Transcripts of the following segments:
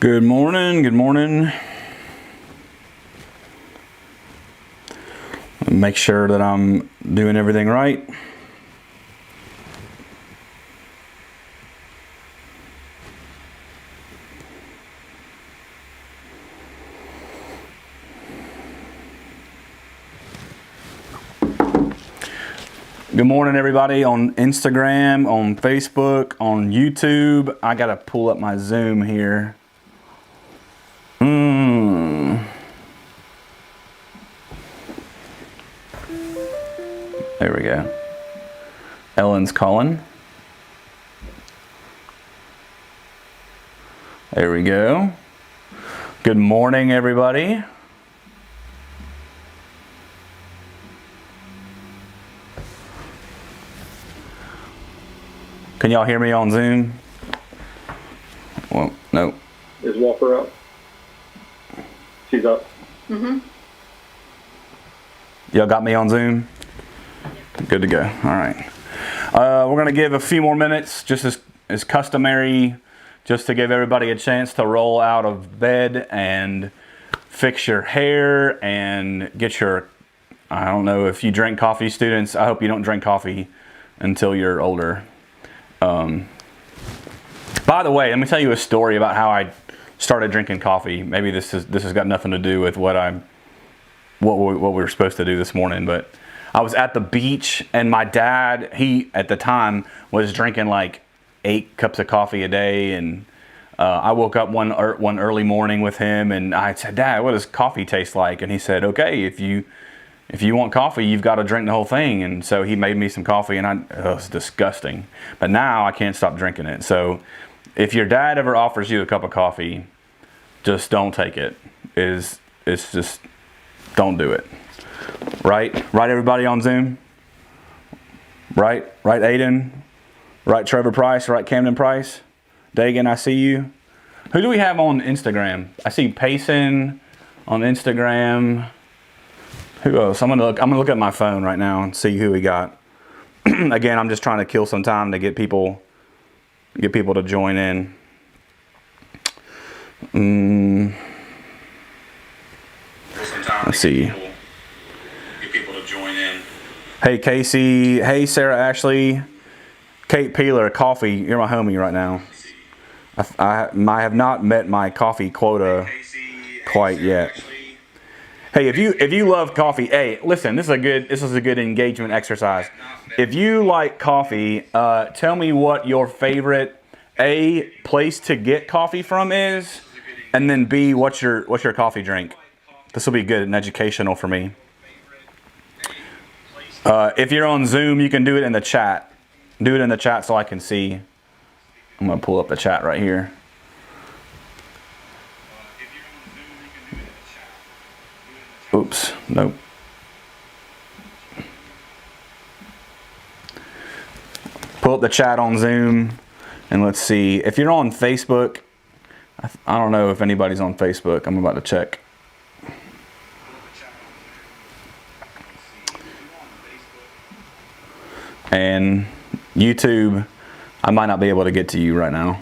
Good morning, good morning. Make sure that I'm doing everything right. Good morning, everybody on Instagram, on Facebook, on YouTube. I gotta pull up my Zoom here. There we go. Ellen's calling. There we go. Good morning, everybody. Can y'all hear me on Zoom? Well, no. Is Walker up? She's up. Mm-hmm. Y'all got me on Zoom? Good to go. All right. We're going to give a few more minutes, just as customary, just to give everybody a chance to roll out of bed and fix your hair and get your, I don't know if you drink coffee, students. I hope you don't drink coffee until you're older. By the way, let me tell you a story about how I started drinking coffee. Maybe this has got nothing to do with what we were supposed to do this morning, but I was at the beach and my dad, he at the time was drinking like 8 cups of coffee a day, and I woke up one early morning with him and I said, "Dad, what does coffee taste like?" And he said, "Okay, if you want coffee, you've got to drink the whole thing." And so he made me some coffee, and it was disgusting. But now I can't stop drinking it. So if your dad ever offers you a cup of coffee, just don't take it. It's just, don't do it. Right, everybody on Zoom? Right, Aiden? Right, Trevor Price? Right, Camden Price? Dagan, I see you. Who do we have on Instagram? I see Payson on Instagram. Who else? I'm gonna look at my phone right now and see who we got. Again, I'm just trying to kill some time to get people to join in. Let's see. Get people to join in. Hey Casey. Hey Sarah Ashley. Kate Peeler. Coffee. You're my homie right now. I have not met my coffee quota quite yet. Hey, if you love coffee, hey, listen, this is a good engagement exercise. If you like coffee, tell me what your favorite A, place to get coffee from is, and then B, what's your coffee drink. This will be good and educational for me. If you're on Zoom, you can do it in the chat. Do it in the chat so I can see. I'm gonna pull up the chat right here. Oops, nope. Pull up the chat on Zoom and let's see. If you're on Facebook, I don't know if anybody's on Facebook. I'm about to check. And YouTube, I might not be able to get to you right now.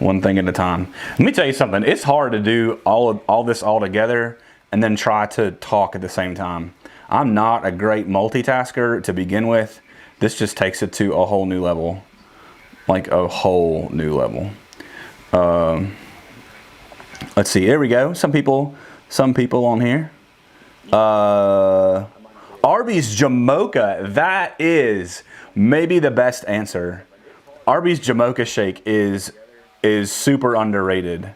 One thing at a time. Let me tell you something. It's hard to do all this all together and then try to talk at the same time. I'm not a great multitasker to begin with. This just takes it to a whole new level. Like a whole new level. Let's see. There we go. Some people on here. Arby's Jamocha. That is maybe the best answer. Arby's Jamocha shake is super underrated.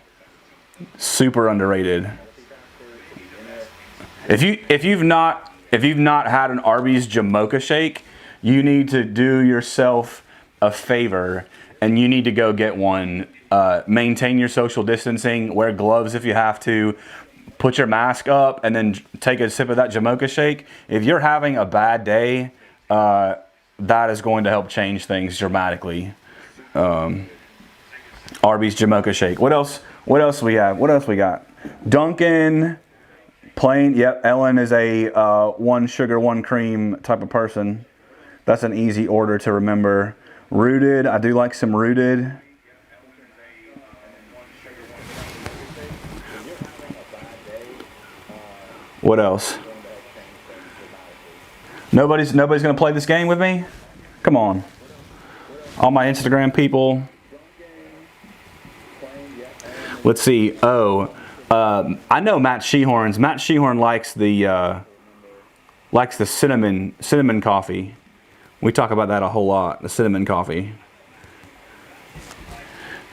Super underrated. If you've not had an Arby's Jamocha shake, you need to do yourself a favor and you need to go get one. Maintain your social distancing, wear gloves if you have to, put your mask up, and then take a sip of that Jamocha shake. If you're having a bad day, that is going to help change things dramatically. Arby's Jamocha shake. What else we have? What else we got? Dunkin', plain. Yep, Ellen is a 1 sugar, 1 cream type of person. That's an easy order to remember. Rooted. I do like some Rooted. What else? Nobody's gonna play this game with me? Come on. All my Instagram people. Let's see. Oh, I know Matt Shehorn's. Matt Shehorn likes the cinnamon coffee. We talk about that a whole lot. The cinnamon coffee.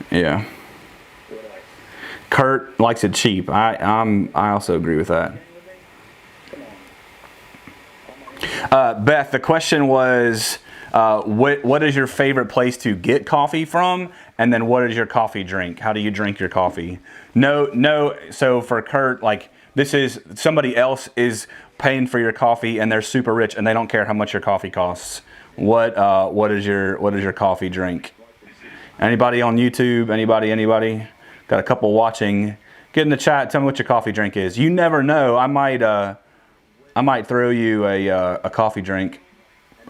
Yeah. Kurt likes it cheap. I also agree with that. Beth, the question was, what is your favorite place to get coffee from? And then what is your coffee drink? How do you drink your coffee? No. So for Kurt, like, this is somebody else is paying for your coffee and they're super rich and they don't care how much your coffee costs. What is your coffee drink? Anybody on YouTube? Anybody? Got a couple watching. Get in the chat. Tell me what your coffee drink is. You never know. I might throw you a coffee drink.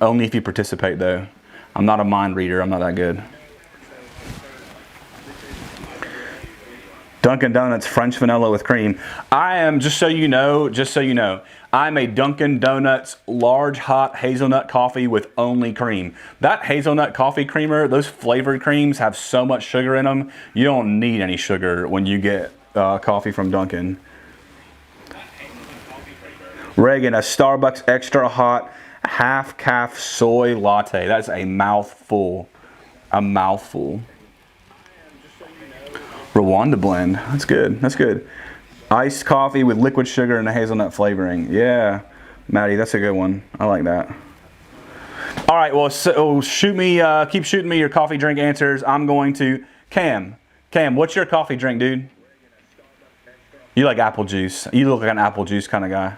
Only if you participate, though. I'm not a mind reader. I'm not that good. Dunkin' Donuts French vanilla with cream. I am, just so you know, I'm a Dunkin' Donuts large hot hazelnut coffee with only cream. That hazelnut coffee creamer, those flavored creams have so much sugar in them. You don't need any sugar when you get coffee from Dunkin'. Reagan, a Starbucks extra hot half calf soy latte. That's a mouthful. A mouthful. Rwanda blend. That's good. Iced coffee with liquid sugar and a hazelnut flavoring. Yeah, Maddie, that's a good one. I like that. All right, well, so keep shooting me your coffee drink answers. I'm going to Cam, what's your coffee drink, dude? You like apple juice. You look like an apple juice kind of guy.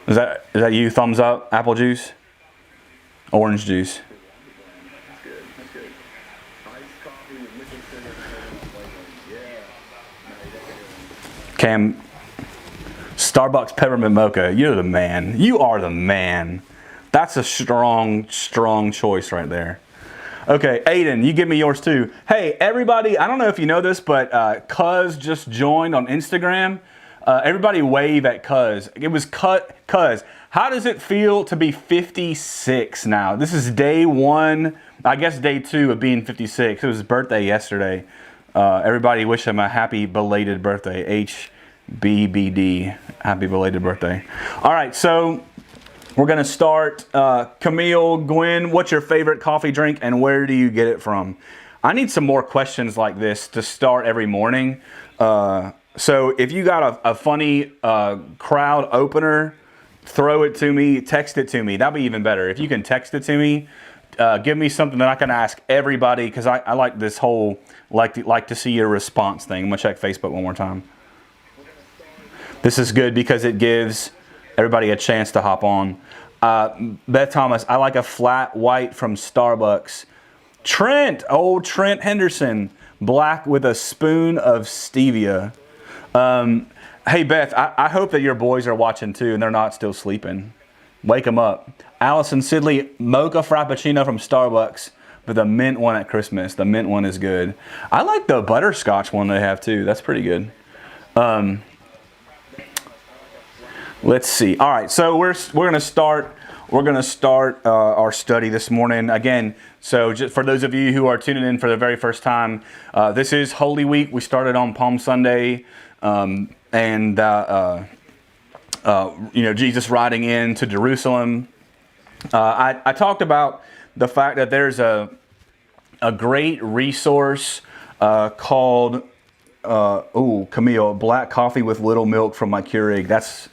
Is that you? Thumbs up. Apple juice. Orange juice. Cam, Starbucks peppermint mocha. You're the man. You are the man. That's a strong choice right there. Okay, Aiden, you give me yours too. Hey, everybody, I don't know if you know this, but Cuz just joined on Instagram. Everybody wave at Cuz. It was Cuz. How does it feel to be 56 now? This is day one, I guess day two of being 56. It was his birthday yesterday. Everybody wish him a happy belated birthday. HBBD. Happy belated birthday. All right, so we're going to start. Camille, Gwen, what's your favorite coffee drink and where do you get it from? I need some more questions like this to start every morning. So if you got a funny crowd opener, throw it to me, text it to me. That'd be even better. If you can text it to me, give me something that I can ask everybody, because I like this whole like to see your response thing. I'm gonna check Facebook one more time. This is good because it gives everybody a chance to hop on. Beth Thomas, I like a flat white from Starbucks. Trent Henderson, black with a spoon of stevia. Hey Beth, I hope that your boys are watching too and they're not still sleeping. Wake them up. Allison Sidley, mocha frappuccino from Starbucks, but the mint one at Christmas. The mint one is good. I like the butterscotch one they have too. That's pretty good. Let's see. All right, so we're gonna start. We're gonna start our study this morning again. So just for those of you who are tuning in for the very first time, this is Holy Week. We started on Palm Sunday, Jesus riding into Jerusalem. I talked about the fact that there's a great resource called Camille, black coffee with little milk from my Keurig. That's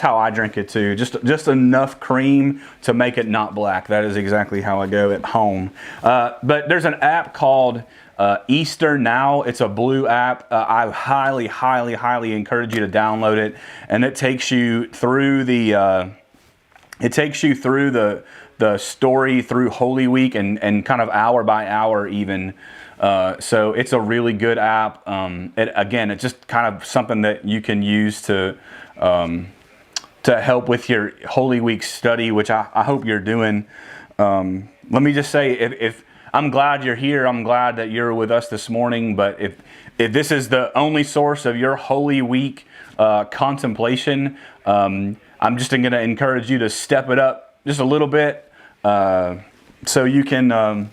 how I drink it too. Just enough cream to make it not black. That is exactly how I go at home. But there's an app called Easter Now. It's a blue app. I highly encourage you to download it, and it takes you through the story through Holy Week and kind of hour by hour even. So it's a really good app. It's just kind of something that you can use to help with your Holy Week study, which I hope you're doing. Let me just say, if I'm glad you're here. I'm glad that you're with us this morning. But if this is the only source of your Holy Week contemplation, I'm just going to encourage you to step it up just a little bit, so you can.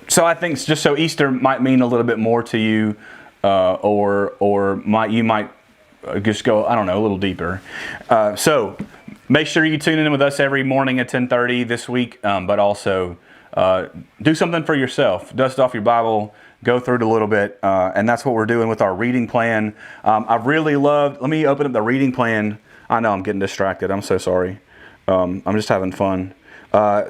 So I think just so Easter might mean a little bit more to you, or you might just go, I don't know, a little deeper. So make sure you tune in with us every morning at 10:30 this week, but also do something for yourself. Dust off your Bible, go through it a little bit, and that's what we're doing with our reading plan. I've really loved, let me open up the reading plan. I know I'm getting distracted. I'm so sorry. I'm just having fun.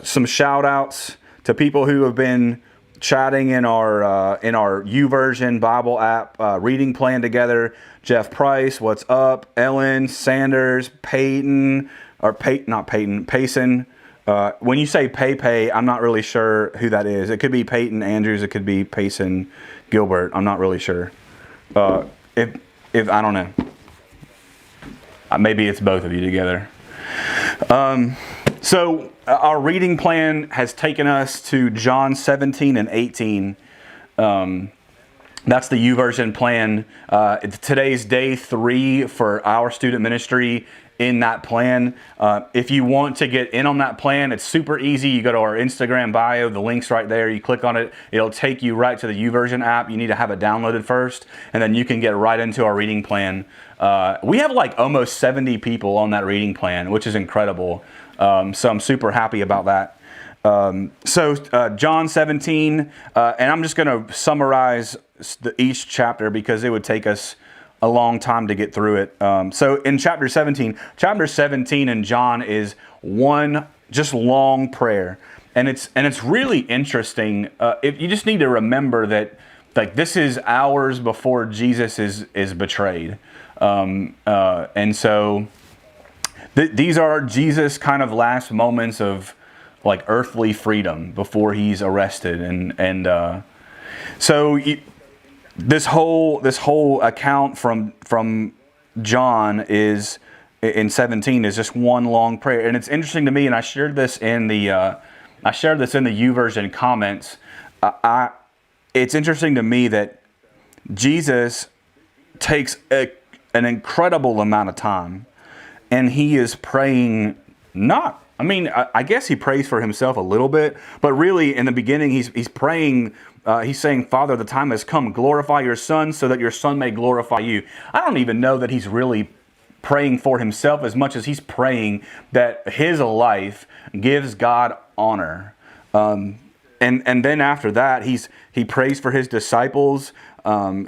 Some shout outs to people who have been chatting in our YouVersion Bible app reading plan together. Jeff Price, what's up? Ellen Sanders, Payton, Payson. When you say Pay, I'm not really sure who that is. It could be Peyton Andrews. It could be Payson Gilbert. I'm not really sure. If I don't know. Maybe it's both of you together. So our reading plan has taken us to John 17 and 18. That's the YouVersion plan. Today's day 3 for our student ministry in that plan. If you want to get in on that plan, it's super easy. You go to our Instagram bio, the link's right there. You click on it, it'll take you right to the YouVersion app. You need to have it downloaded first, and then you can get right into our reading plan. We have like almost 70 people on that reading plan, which is incredible. So I'm super happy about that. So John 17, and I'm just going to summarize each chapter because it would take us a long time to get through it. So in chapter 17 in John is one just long prayer, and it's really interesting. You just need to remember that like this is hours before Jesus is betrayed, and so. These are Jesus' kind of last moments of like earthly freedom before he's arrested, and so this whole account from John is in 17 is just one long prayer, and it's interesting to me. And I shared this in the YouVersion comments. It's interesting to me that Jesus takes an incredible amount of time. And he is praying I guess he prays for himself a little bit, but really in the beginning he's praying, he's saying, Father, the time has come, glorify your Son so that your Son may glorify you. I don't even know that he's really praying for himself as much as he's praying that his life gives God honor. And then after that, he prays for his disciples.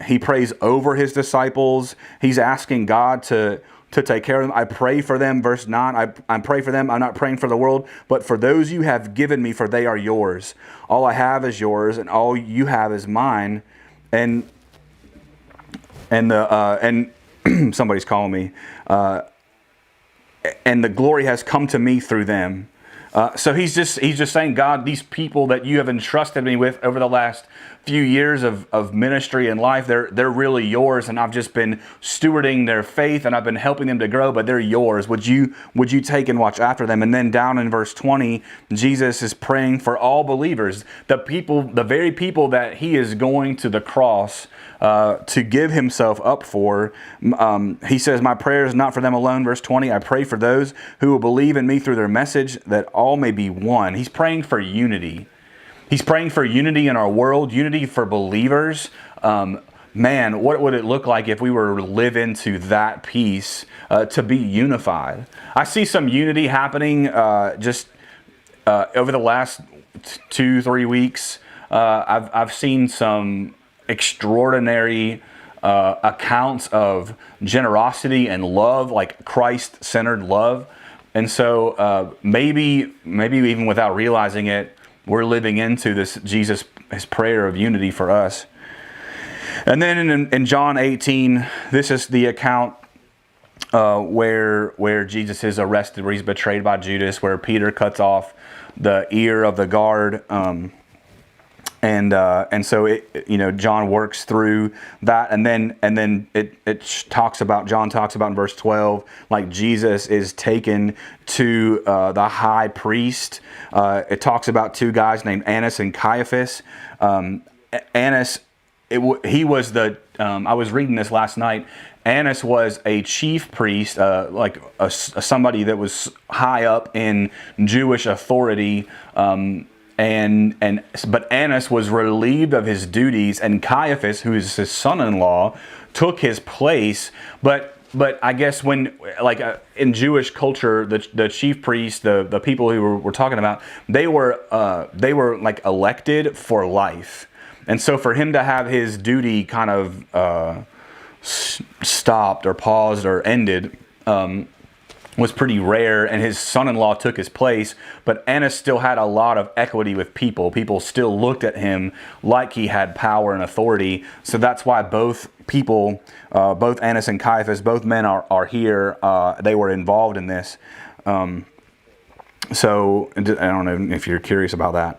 He prays over his disciples. He's asking God to take care of them. I pray for them, verse 9. I pray for them. I'm not praying for the world, but for those you have given me, for they are yours. All I have is yours, and all you have is mine. And somebody's calling me. And the glory has come to me through them. So he's just saying, God, these people that you have entrusted me with over the last few years of ministry and life, they're really yours, and I've just been stewarding their faith, and I've been helping them to grow, but they're yours. Would you take and watch after them? And then down in verse 20, Jesus is praying for all believers, the very people that he is going to the cross to give himself up for. He says, my prayer is not for them alone. Verse 20, I pray for those who will believe in me through their message, that all may be one. He's praying for unity. He's praying for unity in our world, unity for believers. Man, what would it look like if we were to live into that peace, to be unified? I see some unity happening just over the last 2-3 weeks. I've seen some extraordinary accounts of generosity and love, like Christ-centered love. And so maybe even without realizing it, we're living into this his prayer of unity for us. And then in John 18, this is the account where Jesus is arrested, where he's betrayed by Judas, where Peter cuts off the ear of the guard. And so John works through that, and then John talks about in verse 12, like Jesus is taken to the high priest. It talks about two guys named Annas and Caiaphas. Annas, he was I was reading this last night. Annas was a chief priest, somebody that was high up in Jewish authority. But Annas was relieved of his duties, and Caiaphas, who is his son-in-law, took his place. But I guess when, in Jewish culture, the chief priest, the people who we're talking about, they were like elected for life, and so for him to have his duty kind of stopped or paused or ended was pretty rare, and his son-in-law took his place. But Annas still had a lot of equity with people. People still looked at him like he had power and authority. So that's why both people, both Annas and Caiaphas, both men are here. They were involved in this. So I don't know if you're curious about that.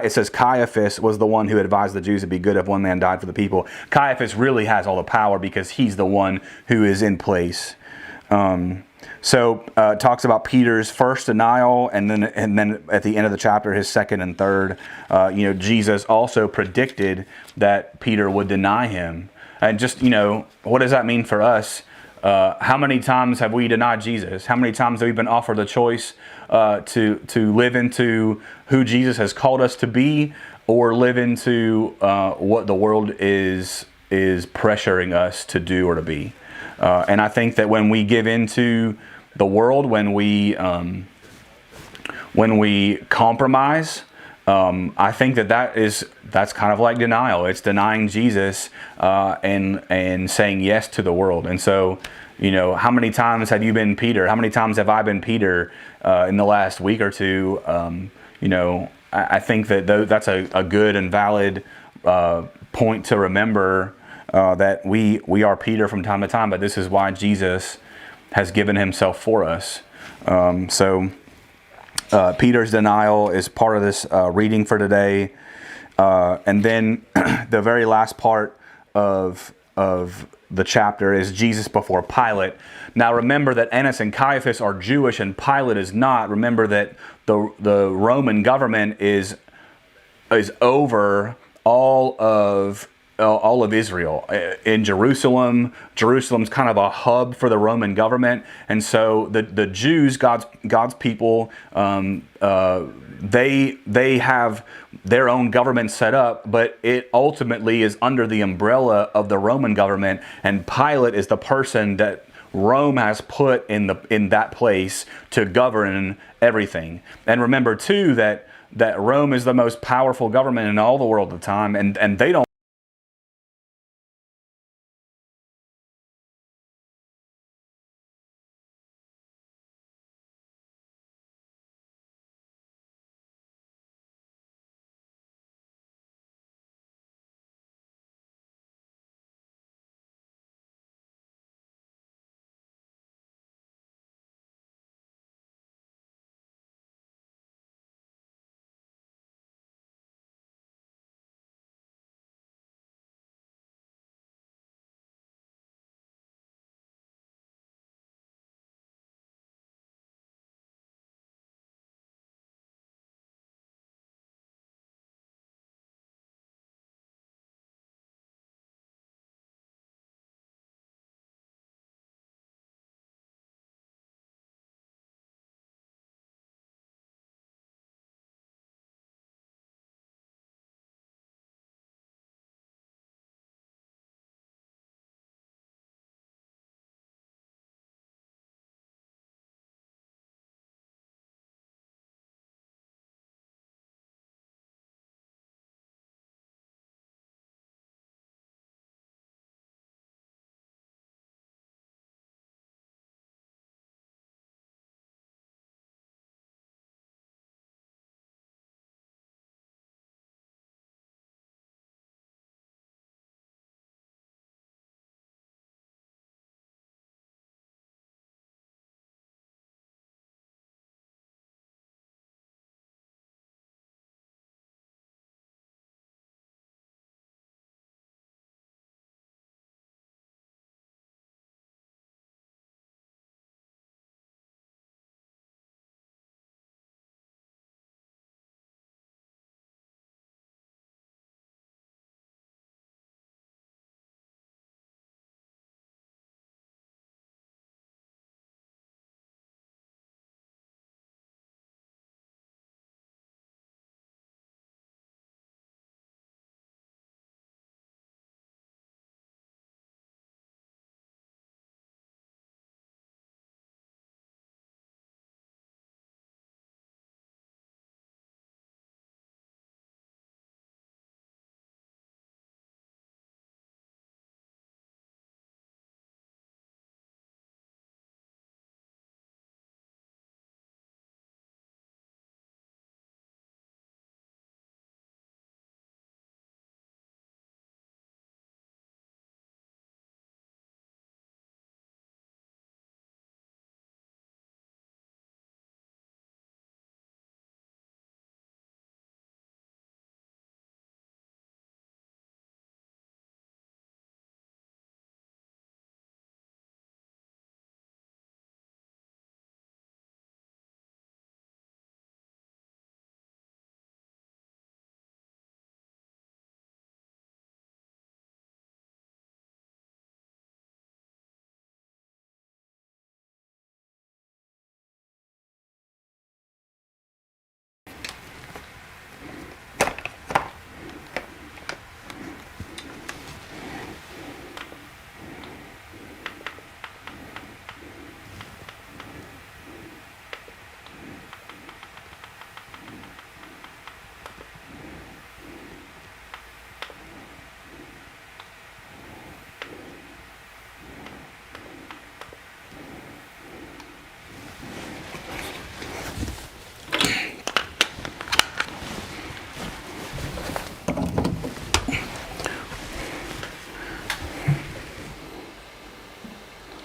It says Caiaphas was the one who advised the Jews it'd be good if one man died for the people. Caiaphas really has all the power because he's the one who is in place. So it talks about Peter's first denial, and then at the end of the chapter, his second and third. Jesus also predicted that Peter would deny him. And just, what does that mean for us? How many times have we denied Jesus? How many times have we been offered the choice to live into who Jesus has called us to be, or live into what the world is pressuring us to do or to be? And I think that when we give into the world, when we compromise, I think that's kind of like denial. It's denying Jesus and saying yes to the world. And so, how many times have you been Peter? How many times have I been Peter in the last week or two? I think that's a good and valid point to remember. That we are Peter from time to time, but this is why Jesus has given himself for us. Peter's denial is part of this reading for today. And then the very last part of the chapter is Jesus before Pilate. Now remember that Annas and Caiaphas are Jewish and Pilate is not. Remember that the Roman government is over all of Israel. In Jerusalem's kind of a hub for the Roman government, and so the Jews, God's people, they have their own government set up, but it ultimately is under the umbrella of the Roman government, and Pilate is the person that Rome has put in that place to govern everything. And remember too that Rome is the most powerful government in all the world at the time, and they don't